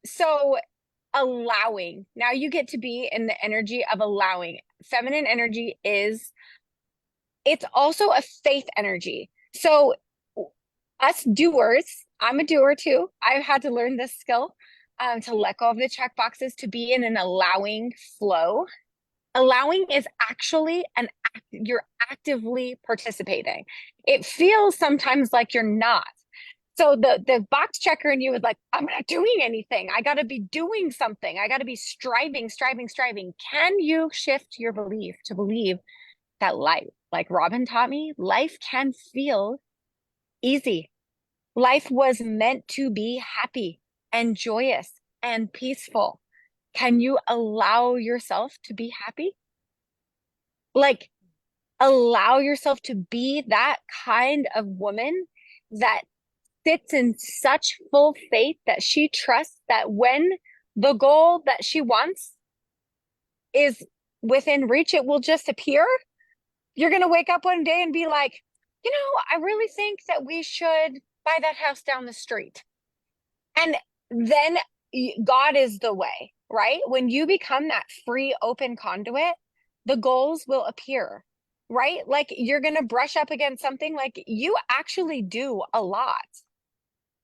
so allowing, now you get to be in the energy of allowing. Feminine energy it's also a faith energy. So us doers, I'm a doer too. I've had to learn this skill to let go of the check boxes, to be in an allowing flow. Allowing is actually you're actively participating. It feels sometimes like you're not. So the box checker in you is like, I'm not doing anything. I got to be doing something. I got to be striving. Can you shift your belief to believe that life, like Robin taught me, life can feel easy. Life was meant to be happy and joyous and peaceful. Can you allow yourself to be happy? Like, allow yourself to be that kind of woman that sits in such full faith that she trusts that when the goal that she wants is within reach, it will just appear. You're going to wake up one day and be like, you know, I really think that we should buy that house down the street. And then God is the way, right? When you become that free, open conduit, the goals will appear, right? Like you're going to brush up against something, like you actually do a lot.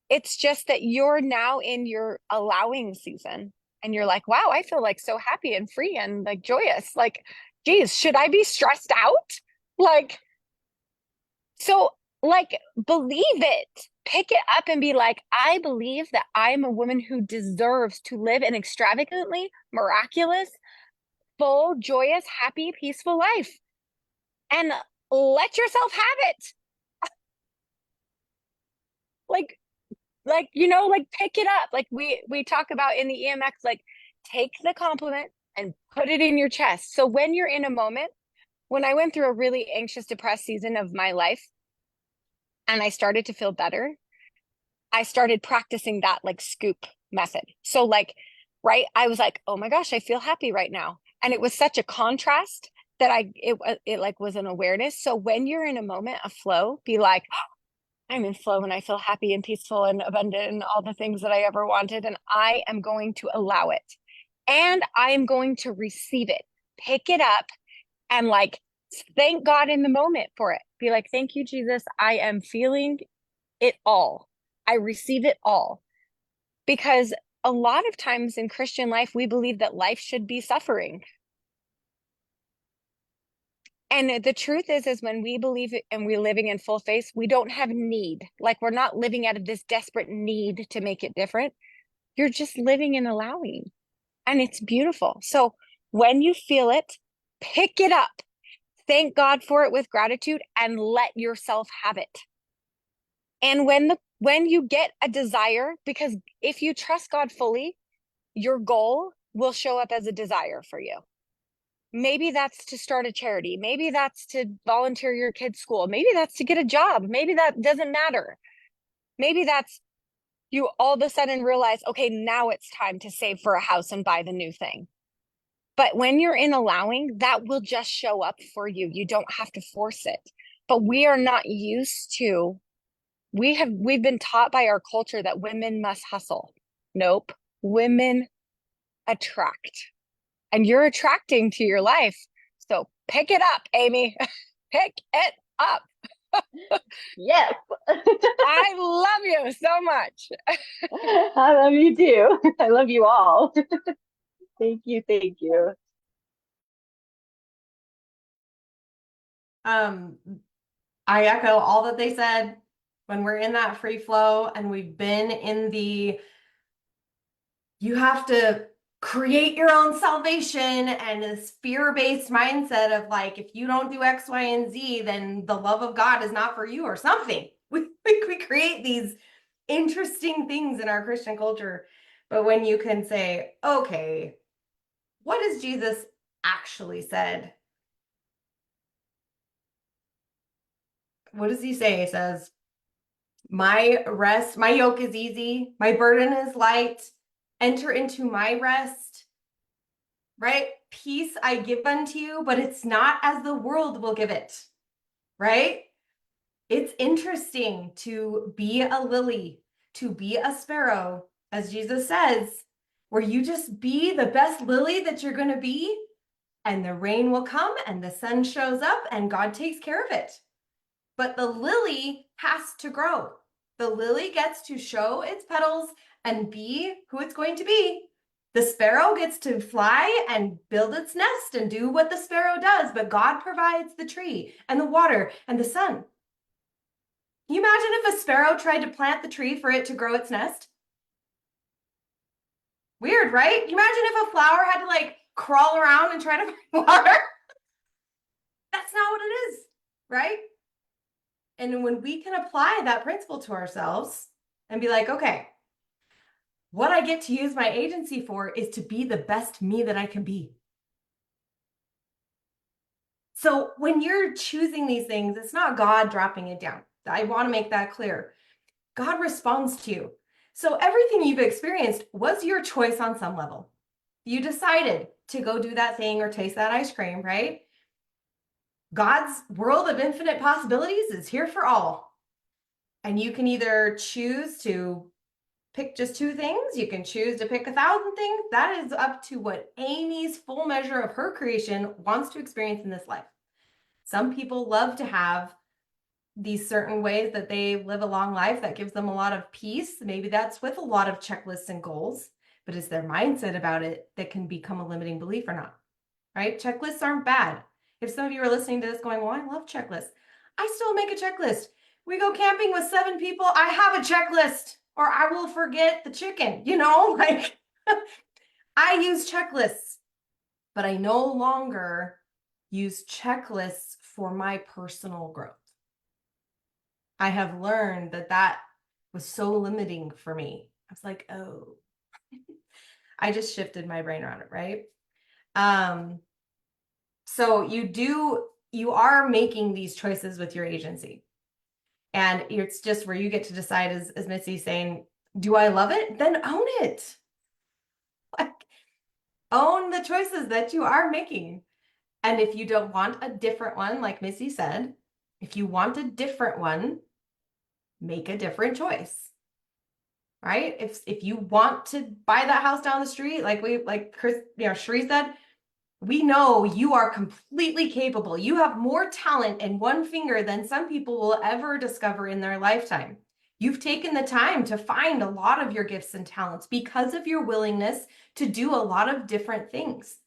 It's just that you're now in your allowing season and you're like, wow, I feel like so happy and free and like joyous. Like, geez, should I be stressed out? Like, so like, believe it, pick it up and be like, I believe that I'm a woman who deserves to live an extravagantly miraculous, full, joyous, happy, peaceful life. And let yourself have it. Like, you know, like pick it up. Like we talk about in the EMX, like take the compliment and put it in your chest. So when you're in a moment, when I went through a really anxious, depressed season of my life and I started to feel better, I started practicing that like scoop method. So like, right, I was like, oh my gosh, I feel happy right now. And it was such a contrast that it like was an awareness. So when you're in a moment of flow, be like, I'm in flow and I feel happy and peaceful and abundant and all the things that I ever wanted. And I am going to allow it. And I am going to receive it. Pick it up and like, thank God in the moment for it. Be like, thank you, Jesus. I am feeling it all. I receive it all. Because a lot of times in Christian life, we believe that life should be suffering. And the truth is when we believe it and we're living in full faith, we don't have need. Like we're not living out of this desperate need to make it different. You're just living and allowing. And it's beautiful. So when you feel it, pick it up. Thank God for it with gratitude and let yourself have it. And when you get a desire, because if you trust God fully, your goal will show up as a desire for you. Maybe that's to start a charity. Maybe that's to volunteer your kid's school. Maybe that's to get a job. Maybe that doesn't matter. Maybe that's, you all of a sudden realize, okay, now it's time to save for a house and buy the new thing. But when you're in allowing, that will just show up for you. You don't have to force it. But we are not used to, we've been taught by our culture that women must hustle. Nope. Women attract. And you're attracting to your life. So pick it up, Amy. Pick it up. Yes. I love you so much. I love you too. I love you all. Thank you. Thank you. I echo all that they said. When we're in that free flow and we've been in you have to create your own salvation and this fear-based mindset of like, if you don't do X, Y, and Z, then the love of God is not for you or something. We create these interesting things in our Christian culture. But when you can say, okay, what has Jesus actually said? What does he say? He says, my yoke is easy, my burden is light. Enter into my rest, right? Peace I give unto you, but it's not as the world will give it, right? It's interesting to be a lily, to be a sparrow, as Jesus says, where you just be the best lily that you're going to be, and the rain will come and the sun shows up and God takes care of it. But the lily has to grow. The lily gets to show its petals and be who it's going to be. The sparrow gets to fly and build its nest and do what the sparrow does, but God provides the tree and the water and the sun. Can you imagine if a sparrow tried to plant the tree for it to grow its nest? Weird, right? Can you imagine if a flower had to like crawl around and try to find water? That's not what it is, right? And when we can apply that principle to ourselves and be like, okay, what I get to use my agency for is to be the best me that I can be. So when you're choosing these things, it's not God dropping it down. I want to make that clear. God responds to you. So everything you've experienced was your choice on some level. You decided to go do that thing or taste that ice cream, right? God's world of infinite possibilities is here for all. And you can either choose to pick just 2 things. You can choose to pick 1,000 things. That is up to what Amy's full measure of her creation wants to experience in this life. Some people love to have these certain ways that they live a long life that gives them a lot of peace. Maybe that's with a lot of checklists and goals, but it's their mindset about it that can become a limiting belief or not, right? Checklists aren't bad. If some of you are listening to this going, well, I love checklists. I still make a checklist. We go camping with 7 people. I have a checklist, or I will forget the chicken, like I use checklists, but I no longer use checklists for my personal growth. I have learned that was so limiting for me. I was like, oh, I just shifted my brain around it, right? So you are making these choices with your agency. And it's just where you get to decide, as Missy's saying, do I love it? Then own it. Like, own the choices that you are making. And if you don't want a different one, like Missy said, if you want a different one, make a different choice. Right? If you want to buy that house down the street, like Chris, Sheree said, we know you are completely capable. You have more talent in one finger than some people will ever discover in their lifetime. You've taken the time to find a lot of your gifts and talents because of your willingness to do a lot of different things.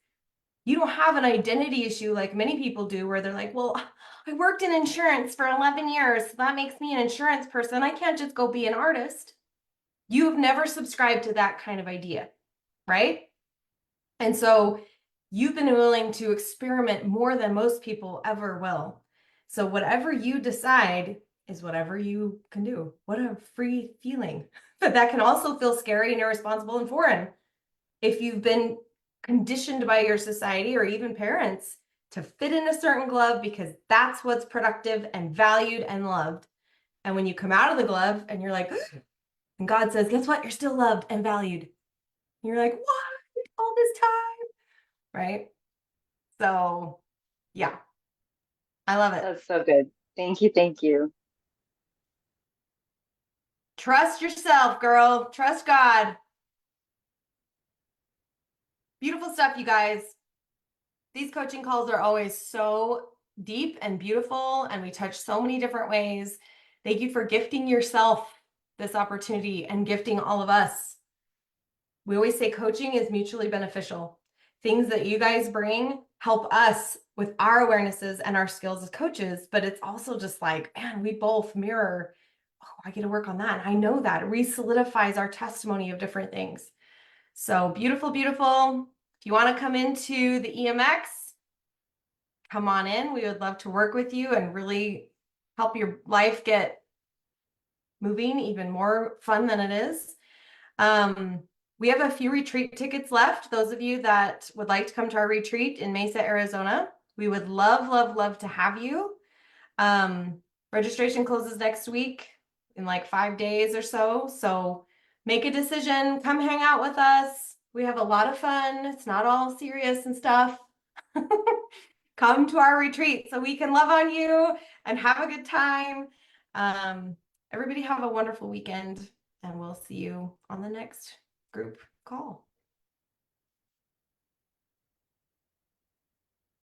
You don't have an identity issue like many people do, where they're like, well, I worked in insurance for 11 years. So that makes me an insurance person. I can't just go be an artist. You've never subscribed to that kind of idea, right? And so you've been willing to experiment more than most people ever will. So whatever you decide is whatever you can do. What a free feeling. But that can also feel scary and irresponsible and foreign. If you've been conditioned by your society or even parents to fit in a certain glove because that's what's productive and valued and loved. And when you come out of the glove and you're like, And God says, guess what? You're still loved and valued. And you're like, what? All this time, right? So, yeah, I love it. That's so good. Thank you. Thank you. Trust yourself, girl. Trust God. Beautiful stuff, you guys. These coaching calls are always so deep and beautiful, and we touch so many different ways. Thank you for gifting yourself this opportunity and gifting all of us. We always say coaching is mutually beneficial. Things that you guys bring help us with our awarenesses and our skills as coaches, but it's also just like, man, we both mirror, oh, I get to work on that. I know that. It re-solidifies our testimony of different things. So beautiful, beautiful. If you want to come into the EMX, come on in. We would love to work with you and really help your life get moving, even more fun than it is. We have a few retreat tickets left. Those of you that would like to come to our retreat in Mesa, Arizona, we would love, love, love to have you. Registration closes next week in like 5 days or so. So make a decision, come hang out with us. We have a lot of fun. It's not all serious and stuff. Come to our retreat so we can love on you and have a good time. Everybody have a wonderful weekend, and we'll see you on the next group call.